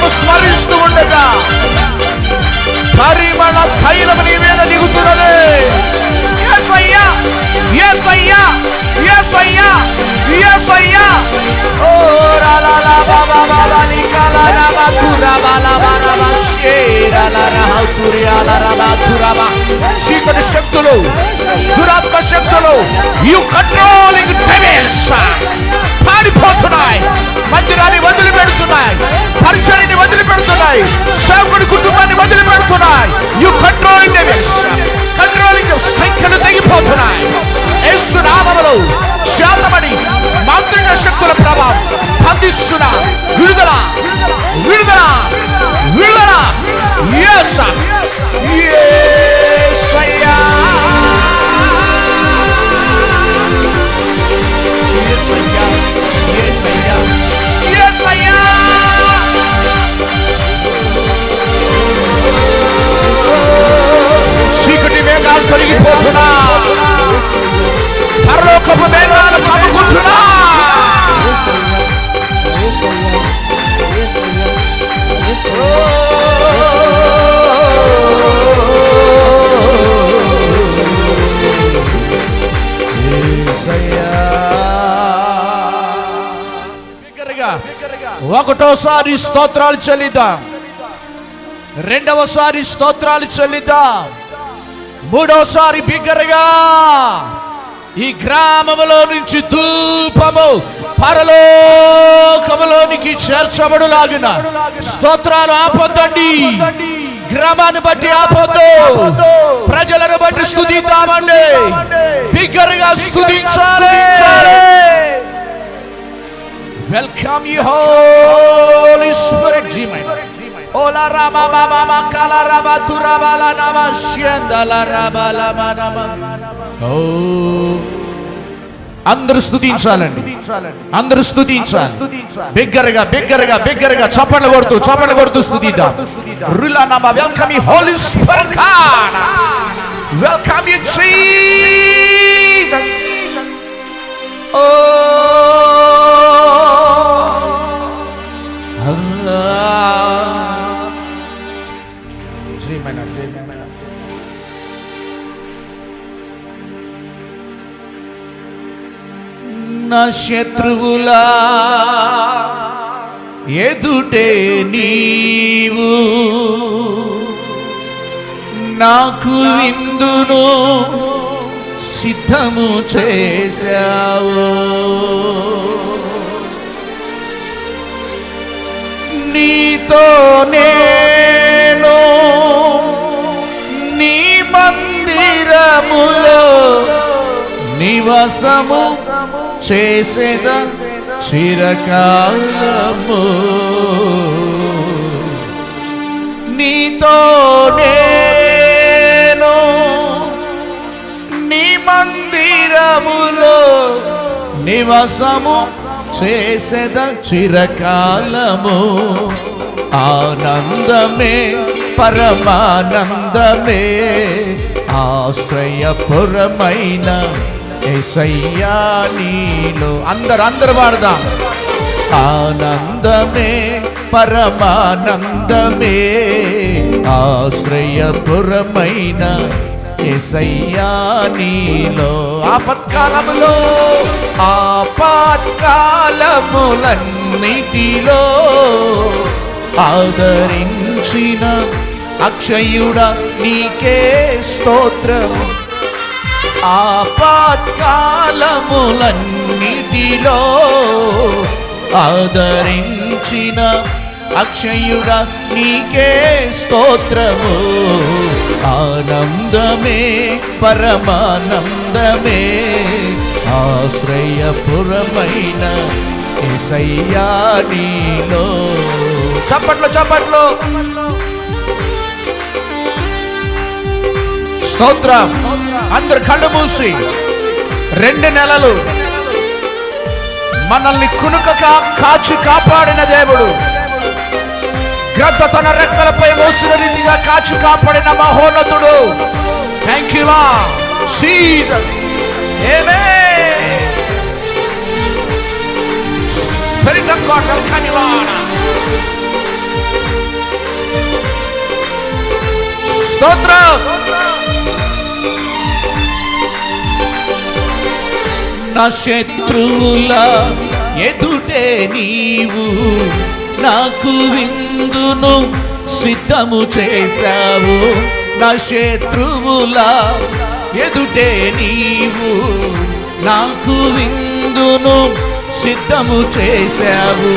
మనము స్మరిస్తూ ఉండగా పరిమళ తైలం నీ మీద దిగుతున్నది. యేసయ్యా, యేసయ్యా, యేసయ్యా, యేసయ్యా. ఓ రాలాలా బాబా బాబా నికాలా రాబా తురాబా లాబా రాబా షేరాలా రహా తురియాలా రాబా తురాబా. చీకటి శక్తులు, దురాత్మ శక్తులు, యు కంట్రోలింగ్ డెవిల్స్ పారిపోతున్నాయి. మందిరాన్ని వదిలిపెడుతున్నాయి, పరిచర్యని వదిలిపెడుతున్నాయి, సేవకుడి కుటుంబాన్ని వదిలిపెడుతున్నాయి. యు కంట్రోలింగ్ డెవిల్స్, కంట్రోలింగ్ సంఖ్యలు తెగిపోతున్నాయి. యేసు నామములో శాంతమని మాంత్రిక శక్తుల ప్రభావం బంధిస్తున్నా. విడుదల, విడుదల, విడుదల. యేసు, యేసయ్యా, యేసయ్యా, యేసయ్యా, యేసయ్యా. చీకటి మేఘాలు తొలగిపోతున్నా, పరలోకపు మేఘాలు కమ్ముకుంటున్నా. ఒకటోసారి స్తోత్రాలు చెల్లిద్దాం, రెండవసారి స్తోత్రాలు చెల్లిద్దాం, మూడోసారి బిగ్గరగా ఈ గ్రామములో నుంచి ధూపము పరలోకములోనికి చేర్చబడులాగిన స్తోత్రాలు ఆపొద్దండి. గ్రామాన్ని బట్టి ఆపొద్దు, ప్రజలను బట్టి స్తుతిద్దామండి. బిగ్గరగా స్తుతించాలి. Welcome you Holy Spirit. జీమై ఓలా రామా మామా కాలా రామా తురాబాలా నామా షందలా రాబాలా మానమా. ఓ అందరూ స్తుతించాలండి, అందరూ స్తుతించాలి. బిగ్గరగా బిగ్గరగా బిగ్గరగా చప్పట్లు కొడుతూ చప్పట్లు కొడుతూ స్తుతిద్దాం. రులా నామా. Welcome you Holy Spirit. Welcome you Jesus. ఓ నా శత్రువులా ఎదుటే నీవు నాకు విందును సిద్ధము చేశావు. నీతో నేను నీ మందిరములో నివాసము చేసేద చిరకాలము. నీతో నేను నీ మందిరములో నివాసము చేసేద చిరకాలము. ఆనందమే పరమానందమే ఆశ్రయపురమైన యేసయ్యా నీలో. అందరూ పాడదాం. ఆనందమే పరమానందమే ఆశ్రయపురమైన యేసయ్యా నీలో. ఆపత్కాలములో ఆపత్కాలములన్నిటిలో ఆదరించిన అక్షయుడా నీకే స్తోత్రము. ఆపత్కాలములన్నిటిలో ఆదరించిన అక్షయుడా నీకే స్తోత్రము. ఆనందమే పరమానందమే ఆశ్రయపురమైన యేసయ్యా నీలో. చప్పట్లు చప్పట్లు. స్తోత్రం. అందరు కళ్ళు మూసి 2 నెలలు మనల్ని కునుకక కాచి కాపాడిన దేవుడు, గ్రద్ద తన రెక్కలపై మోసిన రీతిగా కాచి కాపాడిన మహోన్నతుడు. Thank you lord Jesus. Amen. Spirit of God, welcome you, Lord. స్తోత్రం. నా శత్రువుల ఎదుటే నీవు నాకు విందును సిద్ధము చేశావు. నా శత్రువుల ఎదుటే నీవు నాకు విందును సిద్ధము చేశావు.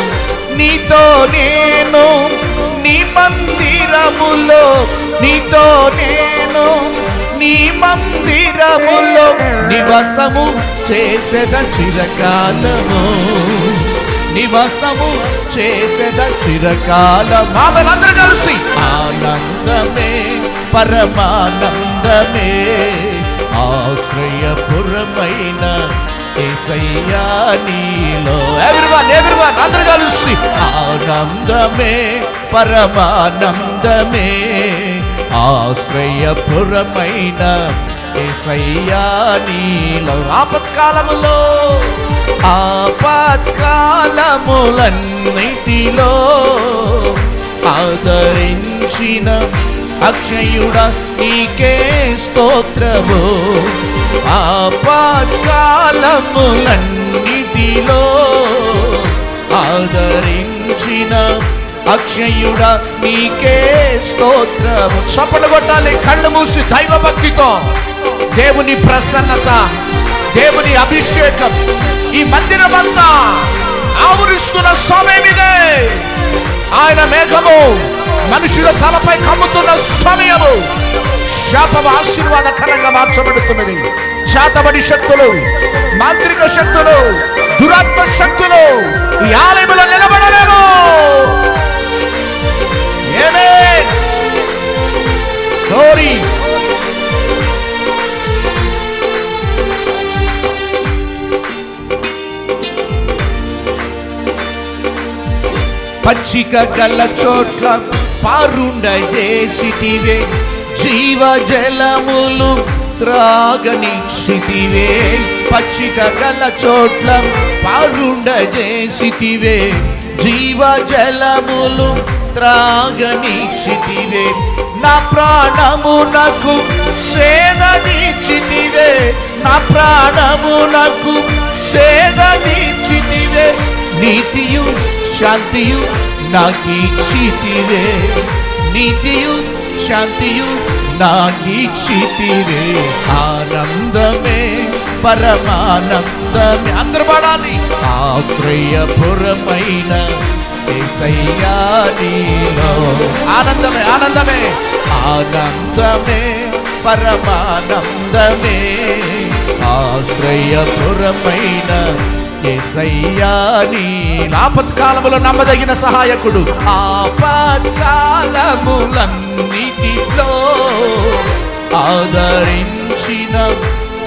నీతో నేను నీ మందిరములో, నీతో నేను నీ మందిరములో నివాసము చేసేద చిరకాలము, నివాసము చేసేద చిరకాలం. అందరూ కలిసి ఆనందమే పరమానందమే ఆశ్రయపురమైన యేసయ్యా నీలో. ఎవరివన్ అందరూ కలిసి ఆనందమే పరమానందమే ఆశ్రయపురమైన యేసయ్యా నీలో. ఆపత్కాలములో ఆపత్కాలములన్నిటిలో ఆదరించిన అక్షయుడా నీకే స్తోత్రము. ఆపత్కాలములన్నిటిలో ఆదరించిన అక్షయుడా నీకే స్తోత్రము. చప్పట్లు కొట్టాలి కళ్ళు మూసి దైవ భక్తితో. దేవుని ప్రసన్నత, దేవుని అభిషేకం ఈ మందిరమంతా ఆవరిస్తున్న సమయం ఇదే. ఆయన మేఘము మనుషుల తలపై కమ్ముతున్న సమయము శాపము ఆశీర్వాదకరంగా మార్చబడుతున్నది. శాతబడి శక్తులు, మాంత్రిక శక్తులు, దురాత్మ శక్తులు ఈ ఆలయంలో నిలబడలేవు. ఆమేన్. గ్లోరీ. పచ్చిక గల చోట్ల పారుండజేసితివే, జీవ జలములు త్రాగనిచ్చితివే. పచ్చిక గల చోట్ల పారుండజేసితివే, జీవ జలములు త్రాగనిచ్చితివే. నా ప్రాణమునకు సేదనిచ్చితివే, నా ప్రాణమునకు సేదనిచ్చితివే. నీతియు శాంతియు నాకిచ్చితివే, నీతియు శాంతియు నాకిచ్చితివే. ఆనందమే పరమానందమే. అందరూ పాడాలి. ఆశ్రయపురమైన యేసయ్యా నీలో. ఆనందమే ఆనందమే ఆనందమే పరమానందమే ఆశ్రయపురమైన యేసయ్యా నీలో. ఆపత్కాలములో నమ్మదగిన సహాయకుడు. ఆపత్కాలములన్నిటిలో ఆదరించిన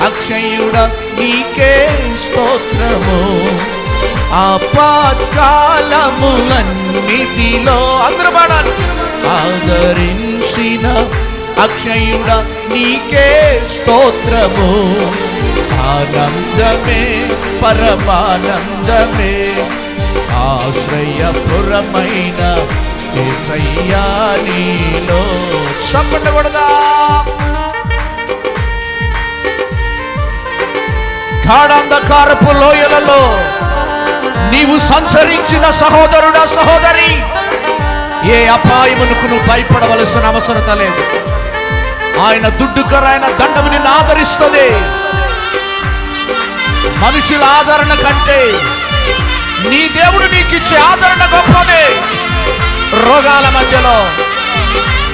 అక్షయుడా నీకే స్తోత్రము. ఆపత్కాలములన్నిటిలో అందరూ పాడాలి. ఆదరించిన అక్షయుడా నీకే స్తోత్రము. ఆనందమే పరమానందమే ఆశ్రయపురమైన యేసయ్యా నీలో. చప్పట్లు కొడదాం. గాఢాంధకారపు లోయలలో నీవు సంచరించిన సహోదరుడా సహోదరి, ఏ అపాయమునకు నువ్వు భయపడవలసిన అవసరత లేదు. ఆయన దుడ్డుకరైన దండము నిన్ను ఆదరిస్తుంది. మనుషుల ఆదరణ కంటే నీ దేవుడు నీకిచ్చే ఆదరణ గొప్పది. రోగాల మధ్యలో,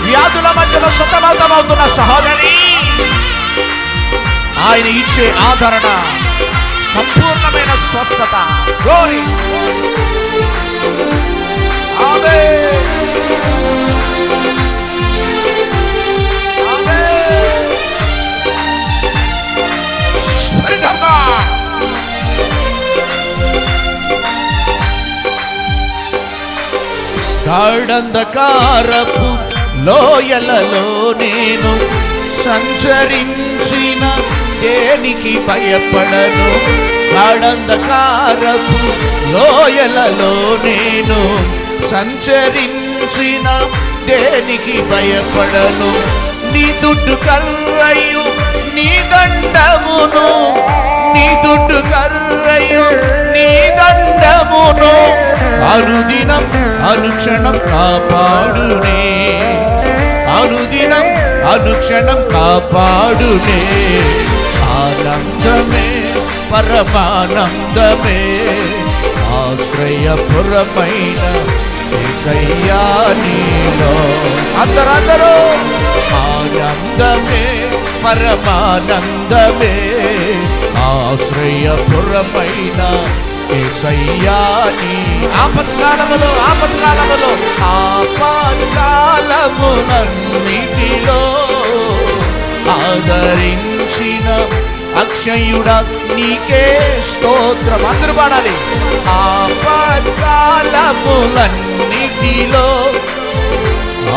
వ్యాధుల మధ్యలో సతమతమవుతున్న సహోదరి, ఆయన ఇచ్చే ఆదరణ సంపూర్ణమైన స్వస్థత. గ్లోరీ. ఆమేన్. ఆమేన్. గాఢంధకారపు లోయలలో నేను సంచరించిన దేనికి భయపడను. గాఢంధకారపు లోయలలో నేను సంచరించిన దేనికి భయపడను. నీ దుడ్డు కర్రయు నీ దండమును, నీ దుడ్డు కర్రయు నీ దండమును అనుదినం అనుక్షణం కాపాడునే, అనుదినం అనుక్షణం కాపాడునే. ఆనందమే పరమానందమే ఆశ్రయపురమైన యేసయ్యా నీలో. అందరూ ఆనందమే పరమానందమే ఆశ్రయపురమైన యేసయ్యా నీ. ఆపత్కాలములో ఆపత్కాలములన్నిటిలో ఆదరించిన అక్షయుడా నీకే స్తోత్రం. అందరూ పాడాలి. ఆపత్కాలములన్నిటిలో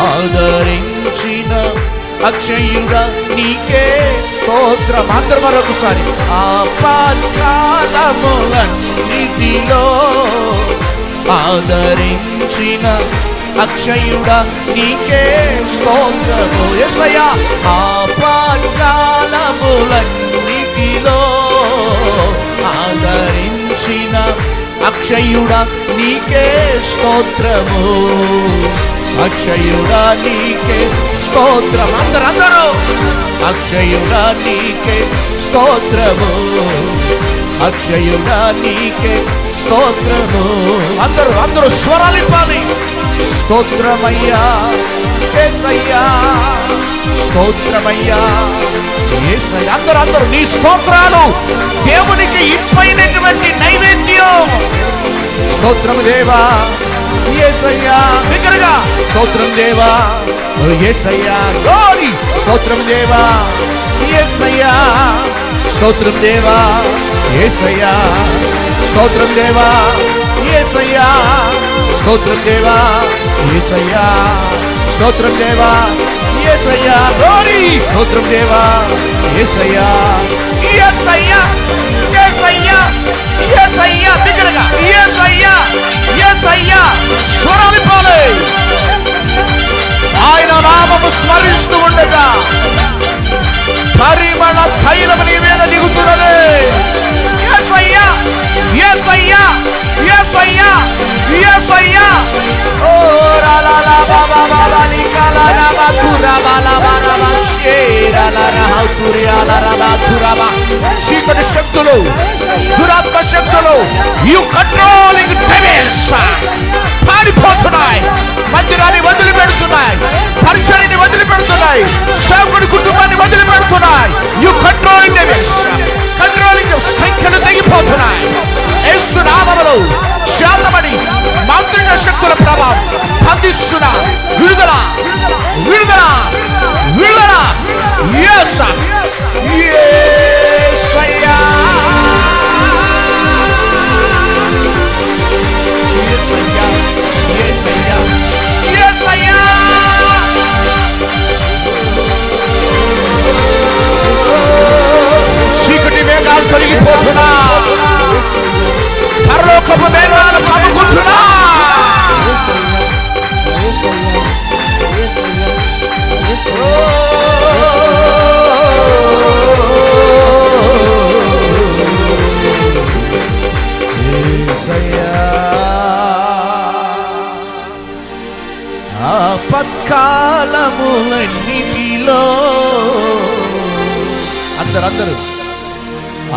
ఆదరించిన అక్షయుడా నీకే స్తోత్రం. అందరూ మరొకసారి. ఆపత్కాలములన్నిటిలో ఆదరించిన అక్షయుడా నీకే స్తోత్రము. యేసయ్యా ఆపత్కాలములన్నిటిలో ఆదరించిన అక్షయుడా నీకే స్తోత్రము. అక్షయుడా నీకే స్తోత్రం. అందరూ అక్షయుడా నీకే స్తోత్రము, అక్షయుడా నీకే స్తోత్రము. అందరూ స్వరాలిపాలి. స్తోత్రమయ్యా యేసయ్యా, స్తోత్రమయ్యా యేసయ్యా. అందరూ నీ స్తోత్రాలు దేవునికి ఇంపైనటువంటి నైవేద్యం. స్తోత్రము దేవా యేసయ్యా. బిగ్గరగా స్తోత్రం దేవా యేసయ్యా. గోరి స్తోత్రం దేవా యేసయ్యా, స్తోత్రం దేవా యేసయ్యా, స్తోత్రం దేవా యేసయ్యా, స్తోత్రం దేవా యేసయ్యా, స్తోత్రం దేవా యేసయ్యా. గోరి స్తోత్రం దేవా యేసయ్యా, యేసయ్యా యేసయ్యా యేసయ్యా. బిగ్గరగా యేసయ్యా యేసయ్యా. స్వరాలిపాలి. ఆయన నామము స్మరిస్తూ ఉండగా పరిమళ తైలము నీ మీద దిగుతున్నది. యేసయ్యా యేసయ్యా యేసయ్యా యేసయ్యా. ఓ రాలాలా బాబా బాబా నికాలా రాబా తురాబాలా బారాబా షేరాలా రహా తురియాలా రాబా తురాబా. చీకటి శక్తులు, దురాత్మ శక్తులు, యు కంట్రోలింగ్ డెవిల్స్ పారిపోతున్నాయి. మందిరాన్ని వదిలిపెడుతున్నాయి, పరిచర్యని వదిలిపెడుతున్నాయి, సేవకుడి కుటుంబాన్ని వదిలిపెడుతున్నాయి. యు కంట్రోలింగ్ డెవిల్స్, కంట్రోలింగ్ సంఖ్యలు తగ్గిపోతున్నాయి. యేసు నామములో శాంతమని మాంత్రిక శక్తుల ప్రభావం బంధిస్తున్నా. విడుదల విడుదల విడుదల. యేసయ్యా యేసయ్యా యేసయ్యా యేసయ్యా. చీకటి మేఘాలు తొలగిపోతున్నా, పరలోకపు మేఘాలు కమ్ముకుంటున్నా. ఆపత్కాలములన్నిటిలో అందరూ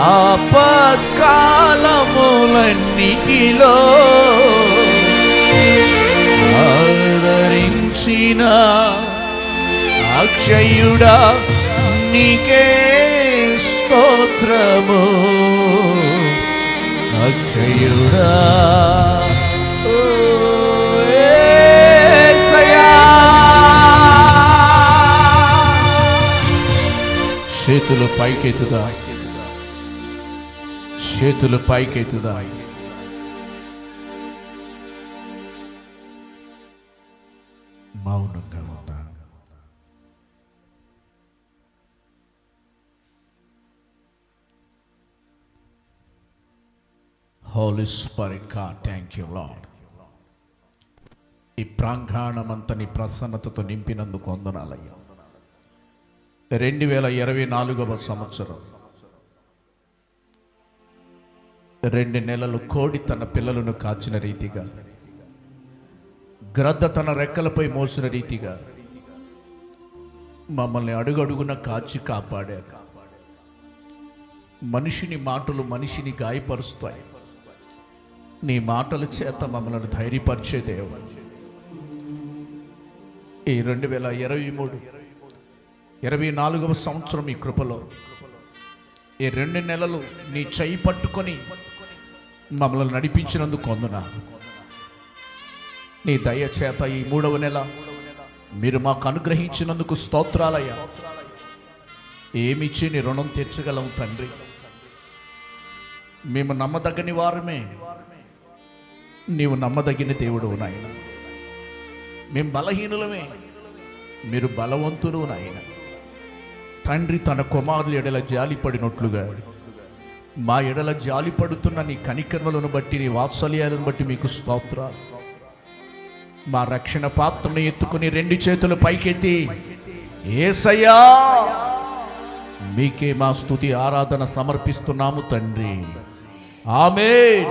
ఆపత్కాలములన్నిటిలో ఆదరించిన అక్షయుడా నీకే స్తోత్రము. అక్షయుడా చేతులు పైకెత్తుదా, చేతులు పైకెత్తుదా. మౌనంగా ఉందా. Holy spirit God, thank you Lord. ఈ ప్రాంగణమంతా నీ ప్రసన్నతతో నింపినందుకు వందనాలయ్యా. 2024వ సంవత్సరం 2 నెలలు కోడి తన పిల్లలను కాచిన రీతిగా, గ్రద్ద తన రెక్కలపై మోసిన రీతిగా మమ్మల్ని అడుగడుగున కాచి కాపాడారు. మనిషిని మాటలు మనిషిని గాయపరుస్తాయి. నీ మాటల చేత మమ్మల్ని ధైర్యపరిచే దేవుడు. ఈ 2023-24వ సంవత్సరం ఈ కృపలో ఈ 2 నెలలు నీ చెయ్యి పట్టుకొని మమ్మల్ని నడిపించినందుకు వందనాలు. నీ దయ చేత ఈ 3వ నెల మీరు మాకు అనుగ్రహించినందుకు స్తోత్రాలయ్యా. ఏమిచ్చి నీ రుణం తీర్చగలం తండ్రి. మేము నమ్మదగని వారమే, నీవు నమ్మదగిన దేవుడు నాయన. మేము బలహీనులమే, మీరు బలవంతులు నాయన. తండ్రి తన కుమారుల ఎడల జాలిపడినట్లుగా మా ఎడల జాలిపడుతున్న నీ కనికర్మలను బట్టి, నీ వాత్సల్యాలను బట్టి మీకు స్తోత్రాలు. మా రక్షణ పాత్రను ఎత్తుకుని 2 చేతులు పైకెత్తి యేసయ్యా మీకే మా స్తుతి ఆరాధన సమర్పిస్తున్నాము తండ్రి. ఆమేన్.